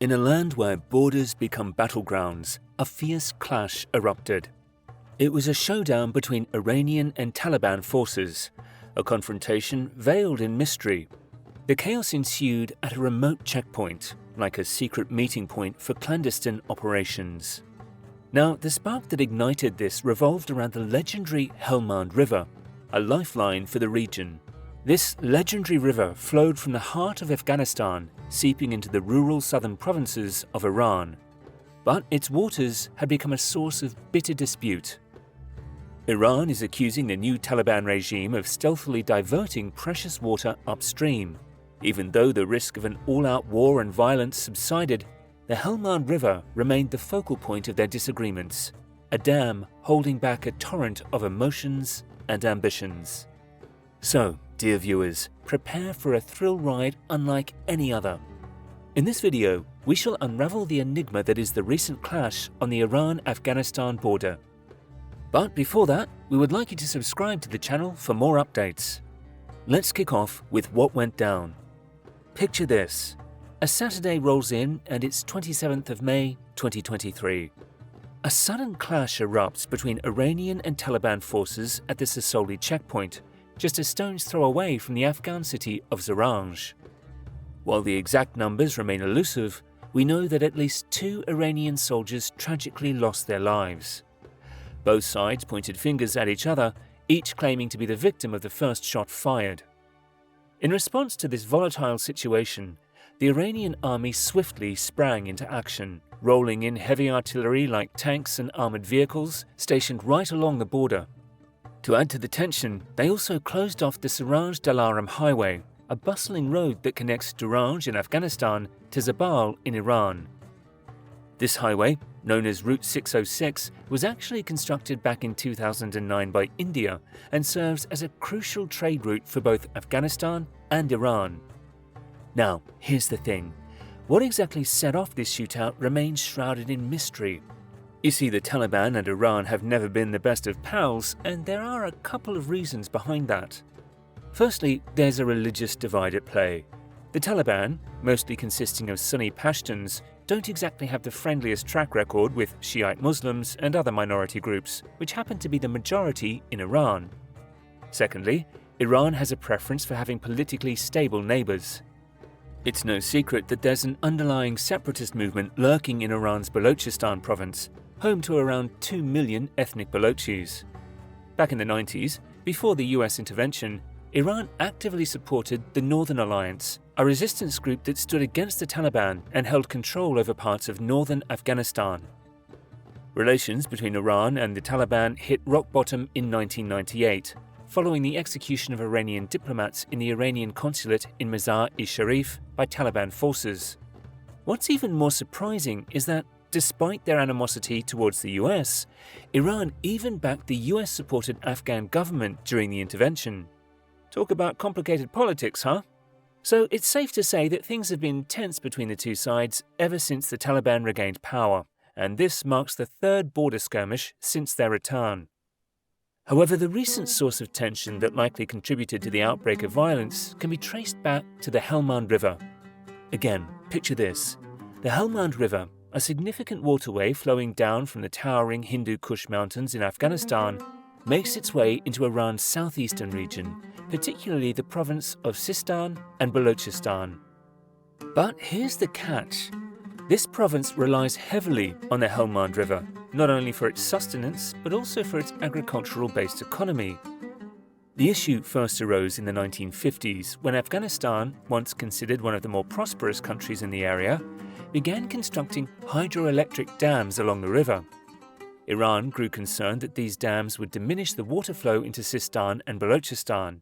In a land where borders become battlegrounds, a fierce clash erupted. It was a showdown between Iranian and Taliban forces, a confrontation veiled in mystery. The chaos ensued at a remote checkpoint, like a secret meeting point for clandestine operations. Now, the spark that ignited this revolved around the legendary Helmand River, a lifeline for the region. This legendary river flowed from the heart of Afghanistan, seeping into the rural southern provinces of Iran. But its waters had become a source of bitter dispute. Iran is accusing the new Taliban regime of stealthily diverting precious water upstream. Even though the risk of an all-out war and violence subsided, the Helmand River remained the focal point of their disagreements, a dam holding back a torrent of emotions and ambitions. So, dear viewers, prepare for a thrill ride unlike any other. In this video, we shall unravel the enigma that is the recent clash on the Iran-Afghanistan border. But before that, we would like you to subscribe to the channel for more updates. Let's kick off with what went down. Picture this. A Saturday rolls in and it's 27th of May, 2023. A sudden clash erupts between Iranian and Taliban forces at the Siphoning checkpoint, just a stone's throw away from the Afghan city of Zaranj. While the exact numbers remain elusive, we know that at least 2 Iranian soldiers tragically lost their lives. Both sides pointed fingers at each other, each claiming to be the victim of the first shot fired. In response to this volatile situation, the Iranian army swiftly sprang into action, rolling in heavy artillery like tanks and armored vehicles stationed right along the border. To add to the tension, they also closed off the Zaranj-Dalaram highway, a bustling road that connects Zaranj in Afghanistan to Zabal in Iran. This highway, known as Route 606, was actually constructed back in 2009 by India and serves as a crucial trade route for both Afghanistan and Iran. Now, here's the thing. What exactly set off this shootout remains shrouded in mystery. You see, the Taliban and Iran have never been the best of pals, and there are a couple of reasons behind that. Firstly, there's a religious divide at play. The Taliban, mostly consisting of Sunni Pashtuns, don't exactly have the friendliest track record with Shiite Muslims and other minority groups, which happen to be the majority in Iran. Secondly, Iran has a preference for having politically stable neighbors. It's no secret that there's an underlying separatist movement lurking in Iran's Balochistan province, home to around 2 million ethnic Balochis. Back in the 90s, before the US intervention, Iran actively supported the Northern Alliance, a resistance group that stood against the Taliban and held control over parts of northern Afghanistan. Relations between Iran and the Taliban hit rock bottom in 1998, following the execution of Iranian diplomats in the Iranian consulate in Mazar-e-Sharif by Taliban forces. What's even more surprising is that, despite their animosity towards the US, Iran even backed the US-supported Afghan government during the intervention. Talk about complicated politics, huh? So it's safe to say that things have been tense between the two sides ever since the Taliban regained power, and this marks the third border skirmish since their return. However, the recent source of tension that likely contributed to the outbreak of violence can be traced back to the Helmand River. Again, picture this. The Helmand River, a significant waterway flowing down from the towering Hindu Kush Mountains in Afghanistan, makes its way into Iran's southeastern region, particularly the province of Sistan and Balochistan. But here's the catch. This province relies heavily on the Helmand River, not only for its sustenance, but also for its agricultural-based economy. The issue first arose in the 1950s, when Afghanistan, once considered one of the more prosperous countries in the area, began constructing hydroelectric dams along the river. Iran grew concerned that these dams would diminish the water flow into Sistan and Balochistan.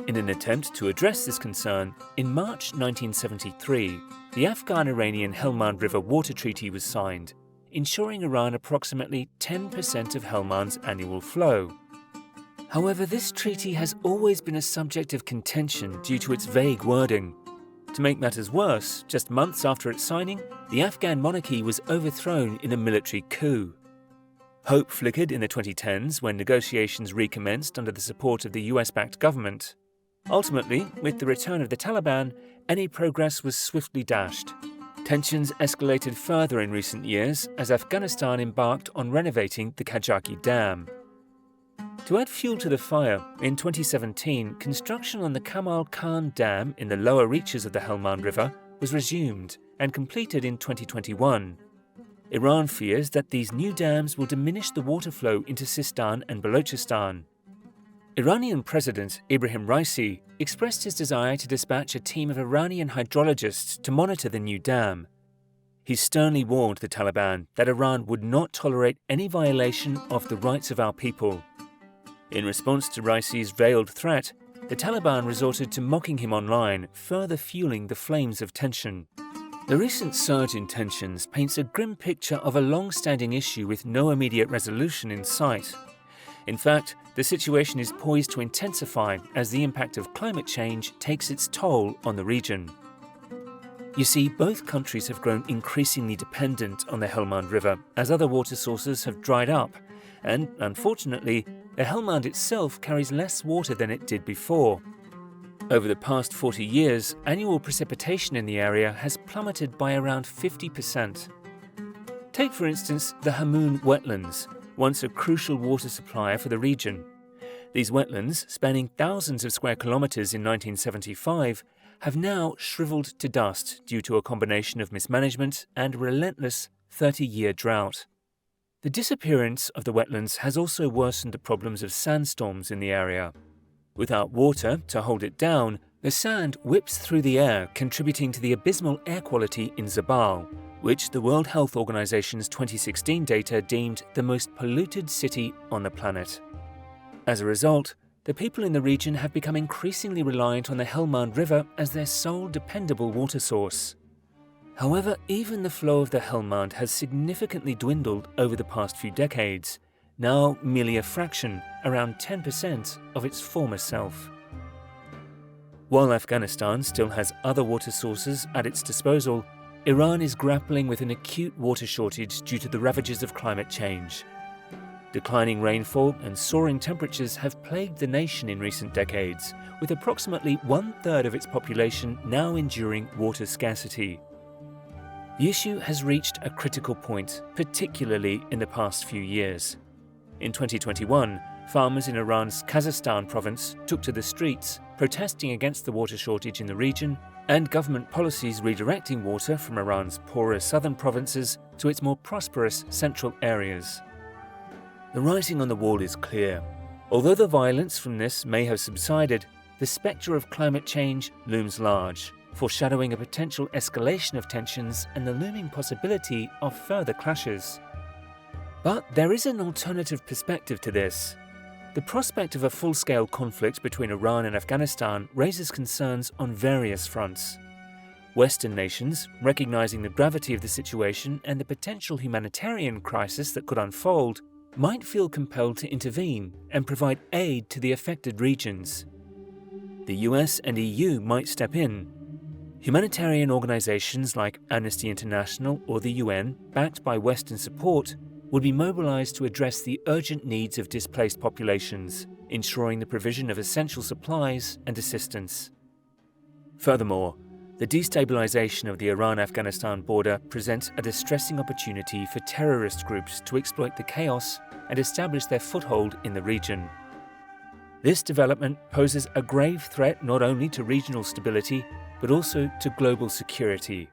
In an attempt to address this concern, in March 1973, the Afghan-Iranian Helmand River Water Treaty was signed, ensuring Iran approximately 10% of Helmand's annual flow. However, this treaty has always been a subject of contention due to its vague wording. To make matters worse, just months after its signing, the Afghan monarchy was overthrown in a military coup. Hope flickered in the 2010s when negotiations recommenced under the support of the US-backed government. Ultimately, with the return of the Taliban, any progress was swiftly dashed. Tensions escalated further in recent years as Afghanistan embarked on renovating the Kajaki Dam. To add fuel to the fire, in 2017, construction on the Kamal Khan Dam in the lower reaches of the Helmand River was resumed and completed in 2021. Iran fears that these new dams will diminish the water flow into Sistan and Balochistan. Iranian President Ibrahim Raisi expressed his desire to dispatch a team of Iranian hydrologists to monitor the new dam. He sternly warned the Taliban that Iran would not tolerate any violation of the rights of our people. In response to Raisi's veiled threat, the Taliban resorted to mocking him online, further fueling the flames of tension. The recent surge in tensions paints a grim picture of a long-standing issue with no immediate resolution in sight. In fact, the situation is poised to intensify as the impact of climate change takes its toll on the region. You see, both countries have grown increasingly dependent on the Helmand River as other water sources have dried up, and, unfortunately, the Helmand itself carries less water than it did before. Over the past 40 years, annual precipitation in the area has plummeted by around 50%. Take, for instance, the Hamoon wetlands, once a crucial water supplier for the region. These wetlands, spanning thousands of square kilometers in 1975, have now shriveled to dust due to a combination of mismanagement and relentless 30-year drought. The disappearance of the wetlands has also worsened the problems of sandstorms in the area. Without water to hold it down, the sand whips through the air, contributing to the abysmal air quality in Zabal, which the World Health Organization's 2016 data deemed the most polluted city on the planet. As a result, the people in the region have become increasingly reliant on the Helmand River as their sole dependable water source. However, even the flow of the Helmand has significantly dwindled over the past few decades, now merely a fraction, around 10% of its former self. While Afghanistan still has other water sources at its disposal, Iran is grappling with an acute water shortage due to the ravages of climate change. Declining rainfall and soaring temperatures have plagued the nation in recent decades, with approximately one-third of its population now enduring water scarcity. The issue has reached a critical point, particularly in the past few years. In 2021, farmers in Iran's Kazakhstan province took to the streets, protesting against the water shortage in the region and government policies redirecting water from Iran's poorer southern provinces to its more prosperous central areas. The writing on the wall is clear. Although the violence from this may have subsided, the spectre of climate change looms large, foreshadowing a potential escalation of tensions and the looming possibility of further clashes. But there is an alternative perspective to this. The prospect of a full-scale conflict between Iran and Afghanistan raises concerns on various fronts. Western nations, recognizing the gravity of the situation and the potential humanitarian crisis that could unfold, might feel compelled to intervene and provide aid to the affected regions. The US and EU might step in. Humanitarian organizations like Amnesty International or the UN, backed by Western support, would be mobilized to address the urgent needs of displaced populations, ensuring the provision of essential supplies and assistance. Furthermore, the destabilization of the Iran-Afghanistan border presents a distressing opportunity for terrorist groups to exploit the chaos and establish their foothold in the region. This development poses a grave threat not only to regional stability, but also to global security.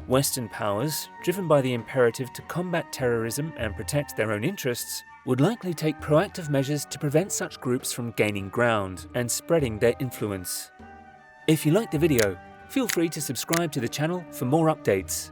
Western powers, driven by the imperative to combat terrorism and protect their own interests, would likely take proactive measures to prevent such groups from gaining ground and spreading their influence. If you liked the video, feel free to subscribe to the channel for more updates.